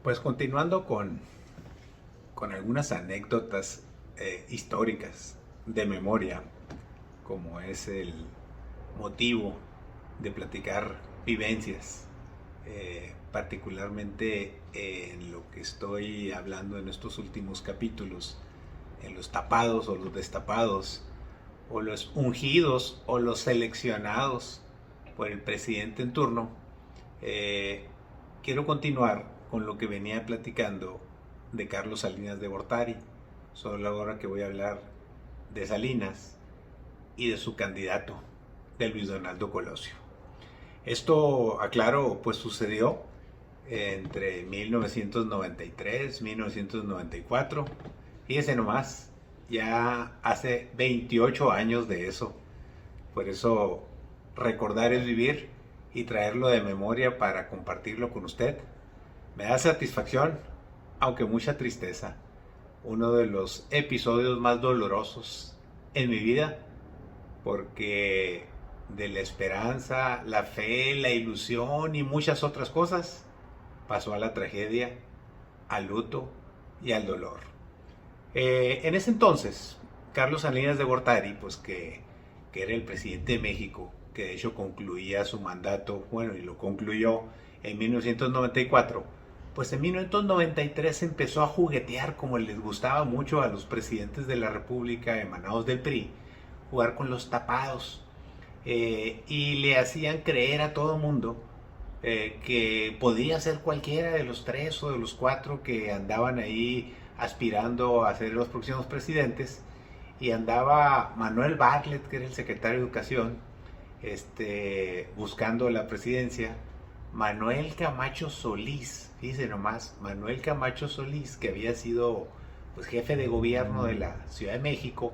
Pues continuando con algunas anécdotas históricas de memoria, como es el motivo de platicar vivencias, particularmente en lo que estoy hablando en estos últimos capítulos, en los tapados o los destapados, o los ungidos o los seleccionados por el presidente en turno. Quiero continuar con lo que venía platicando de Carlos Salinas de Gortari. Solo ahora que voy a hablar de Salinas y de su candidato, de Luis Donaldo Colosio. Esto, aclaro, pues sucedió entre 1993 y 1994. Fíjese nomás, ya hace 28 años de eso. Por eso recordar es vivir y traerlo de memoria para compartirlo con usted. Me da satisfacción, aunque mucha tristeza. Uno de los episodios más dolorosos en mi vida, porque de la esperanza, la fe, la ilusión y muchas otras cosas, pasó a la tragedia, al luto y al dolor. En ese entonces, Carlos Salinas de Gortari, pues que era el presidente de México, que de hecho concluía su mandato, bueno, y lo concluyó en 1994, pues en 1993 empezó a juguetear, como les gustaba mucho a los presidentes de la República emanados del PRI, jugar con los tapados, y le hacían creer a todo mundo que podía ser cualquiera de los 3 o de los 4 que andaban ahí aspirando a ser los próximos presidentes. Y andaba Manuel Bartlett, que era el secretario de Educación, buscando la presidencia. Manuel Camacho Solís, fíjense nomás, Manuel Camacho Solís, que había sido pues jefe de gobierno de la Ciudad de México,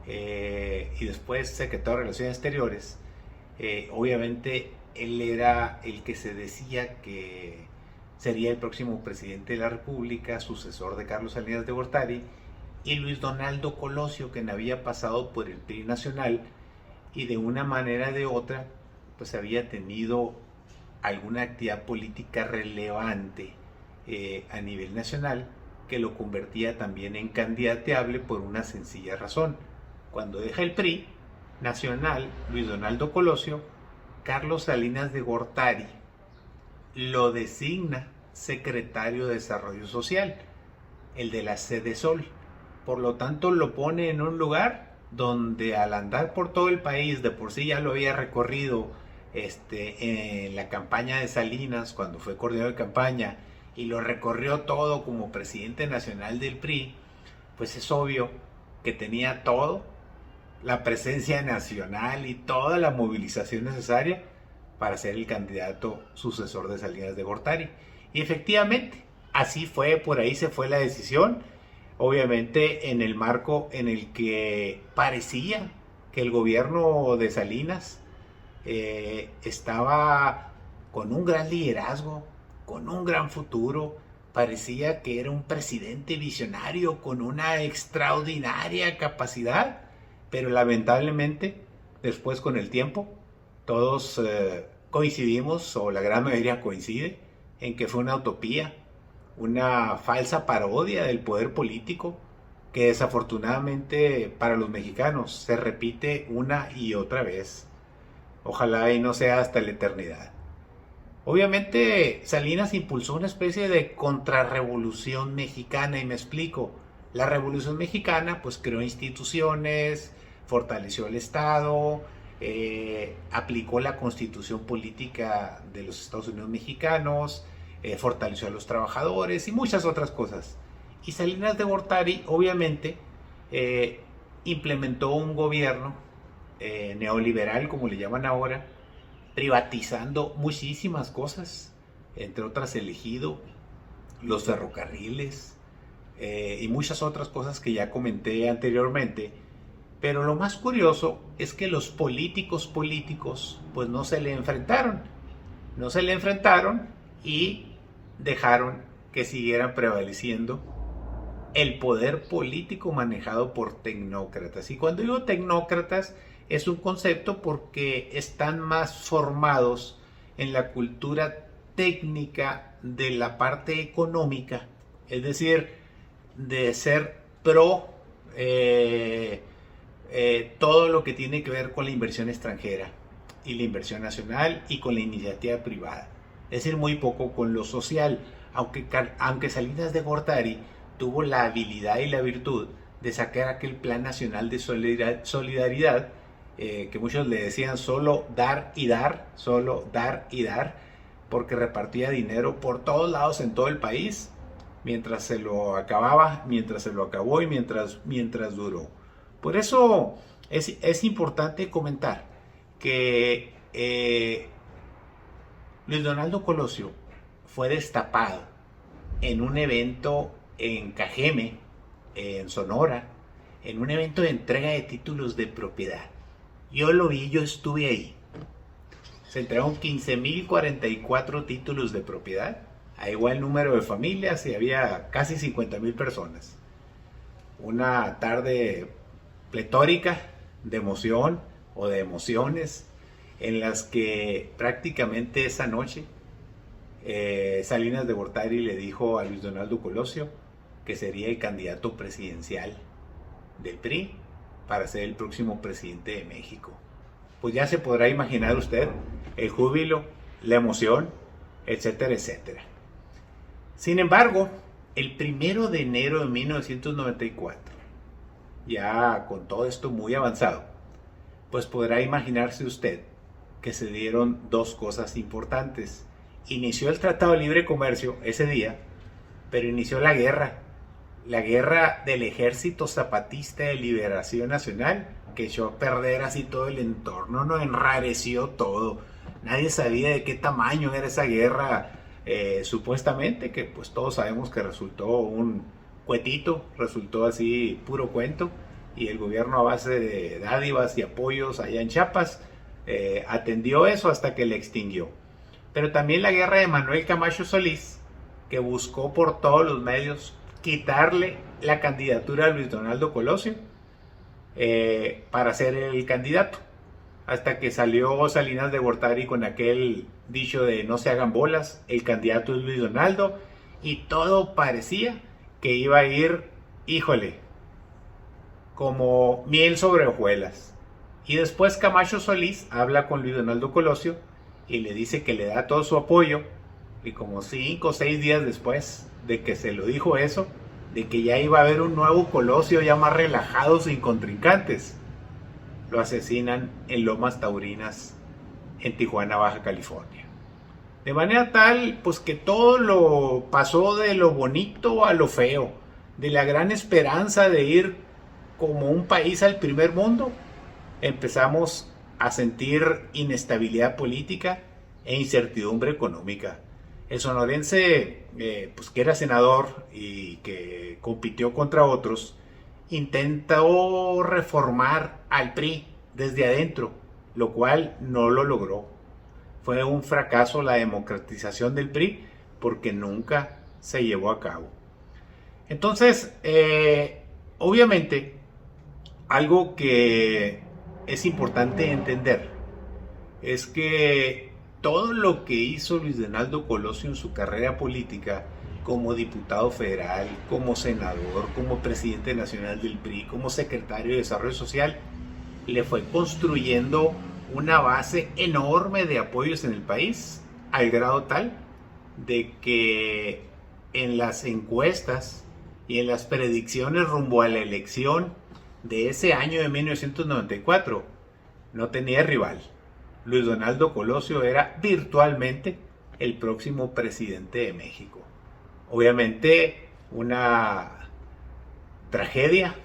y después secretario de Relaciones Exteriores. Obviamente él era el que se decía que sería el próximo presidente de la República, sucesor de Carlos Salinas de Gortari, y Luis Donaldo Colosio, que había pasado por el PRI nacional y de una manera o de otra pues había tenido alguna actividad política relevante a nivel nacional, que lo convertía también en candidateable por una sencilla razón. Cuando deja el PRI nacional, Luis Donaldo Colosio, Carlos Salinas de Gortari lo designa secretario de Desarrollo Social, el de la Sedesol. Por lo tanto, lo pone en un lugar donde, al andar por todo el país, de por sí ya lo había recorrido en la campaña de Salinas, cuando fue coordinador de campaña, y lo recorrió todo como presidente nacional del PRI, pues es obvio que tenía todo, la presencia nacional y toda la movilización necesaria para ser el candidato sucesor de Salinas de Gortari. Y efectivamente, así fue, por ahí se fue la decisión, obviamente en el marco en el que parecía que el gobierno de Salinas estaba con un gran liderazgo, con un gran futuro. Parecía que era un presidente visionario con una extraordinaria capacidad, pero lamentablemente después, con el tiempo, todos coincidimos, o la gran mayoría coincide, en que fue una utopía, una falsa parodia del poder político, que desafortunadamente para los mexicanos se repite una y otra vez. Ojalá y no sea hasta la eternidad. Obviamente Salinas impulsó una especie de contrarrevolución mexicana, y me explico. La Revolución Mexicana pues creó instituciones, fortaleció el Estado, aplicó la Constitución política de los Estados Unidos mexicanos, fortaleció a los trabajadores y muchas otras cosas. Y Salinas de Gortari obviamente implementó un gobierno neoliberal, como le llaman ahora, privatizando muchísimas cosas, entre otras el ejido, los ferrocarriles y muchas otras cosas que ya comenté anteriormente. Pero lo más curioso es que los políticos pues no se le enfrentaron, y dejaron que siguieran prevaleciendo el poder político manejado por tecnócratas. Y cuando digo tecnócratas, es un concepto porque están más formados en la cultura técnica de la parte económica, es decir, de ser pro todo lo que tiene que ver con la inversión extranjera y la inversión nacional y con la iniciativa privada. Es decir, muy poco con lo social, aunque Salinas de Gortari tuvo la habilidad y la virtud de sacar aquel Plan Nacional de Solidaridad, que muchos le decían solo dar y dar, solo dar y dar, porque repartía dinero por todos lados en todo el país, mientras se lo acababa, mientras se lo acabó y mientras duró. Por eso es importante comentar que Luis Donaldo Colosio fue destapado en un evento en Cajeme, en Sonora, en un evento de entrega de títulos de propiedad. Yo lo vi, yo estuve ahí. Se entregaron 15,044 títulos de propiedad, a igual número de familias, y había casi 50,000 personas. Una tarde pletórica de emoción o de emociones, en las que prácticamente esa noche Salinas de Gortari le dijo a Luis Donaldo Colosio que sería el candidato presidencial del PRI para ser el próximo presidente de México. Pues ya se podrá imaginar usted el júbilo, la emoción, etcétera, etcétera. Sin embargo, el 1 de enero de 1994, ya con todo esto muy avanzado, pues podrá imaginarse usted que se dieron dos cosas importantes. Inició el Tratado de Libre Comercio ese día, pero inició la guerra del Ejército Zapatista de Liberación Nacional, que echó a perder así todo el entorno, no enrareció todo. Nadie sabía de qué tamaño era esa guerra, supuestamente, que pues todos sabemos que resultó un cuetito, resultó así puro cuento, y el gobierno, a base de dádivas y apoyos allá en Chiapas, atendió eso hasta que le extinguió. Pero también la guerra de Manuel Camacho Solís, que buscó por todos los medios quitarle la candidatura a Luis Donaldo Colosio para ser el candidato, hasta que salió Salinas de Gortari con aquel dicho de no se hagan bolas, el candidato es Luis Donaldo, y todo parecía que iba a ir, híjole, como miel sobre hojuelas. Y después Camacho Solís habla con Luis Donaldo Colosio y le dice que le da todo su apoyo, y como 5 o 6 días después de que se lo dijo eso, de que ya iba a haber un nuevo Colosio ya más relajado, sin contrincantes, lo asesinan en Lomas Taurinas, en Tijuana, Baja California. De manera tal, pues, que todo lo pasó de lo bonito a lo feo, de la gran esperanza de ir como un país al primer mundo, empezamos a sentir inestabilidad política e incertidumbre económica. El sonorense, pues, que era senador y que compitió contra otros, intentó reformar al PRI desde adentro, lo cual no lo logró. Fue un fracaso la democratización del PRI porque nunca se llevó a cabo. Entonces, obviamente, algo que es importante entender es que todo lo que hizo Luis Donaldo Colosio en su carrera política, como diputado federal, como senador, como presidente nacional del PRI, como secretario de Desarrollo Social, le fue construyendo una base enorme de apoyos en el país, al grado tal de que en las encuestas y en las predicciones rumbo a la elección de ese año de 1994, no tenía rival. Luis Donaldo Colosio era virtualmente el próximo presidente de México. Obviamente una tragedia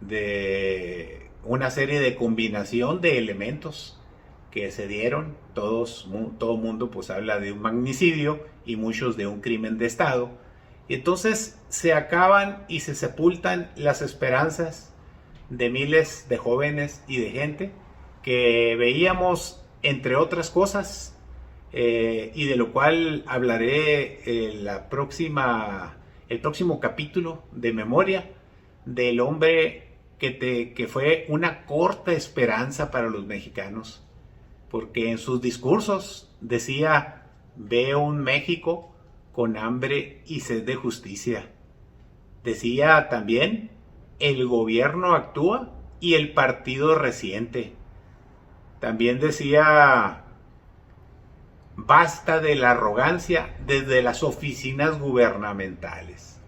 de una serie de combinación de elementos que se dieron. Todo mundo pues habla de un magnicidio y muchos de un crimen de Estado. Y entonces se acaban y se sepultan las esperanzas de miles de jóvenes y de gente que veíamos, entre otras cosas, y de lo cual hablaré el el próximo capítulo de Memoria del hombre que fue una corta esperanza para los mexicanos, porque en sus discursos decía: veo un México con hambre y sed de justicia. Decía también: el gobierno actúa y el partido resiente. También decía: basta de la arrogancia desde las oficinas gubernamentales.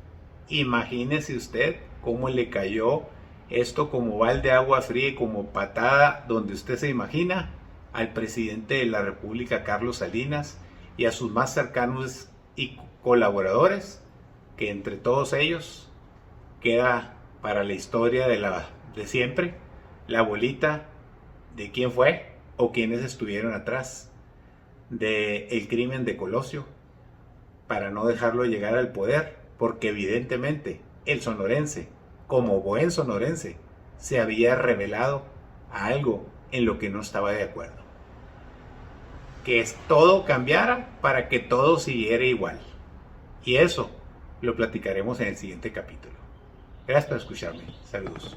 Imagínese usted cómo le cayó esto como balde de agua fría y como patada donde usted se imagina al presidente de la República, Carlos Salinas, y a sus más cercanos y colaboradores, que entre todos ellos queda para la historia de siempre la bolita de quién fue o quiénes estuvieron atrás del crimen de Colosio para no dejarlo llegar al poder, porque evidentemente el sonorense, como buen sonorense, se había revelado a algo en lo que no estaba de acuerdo. Que todo cambiara para que todo siguiera igual. Y eso lo platicaremos en el siguiente capítulo. Gracias por escucharme. Saludos.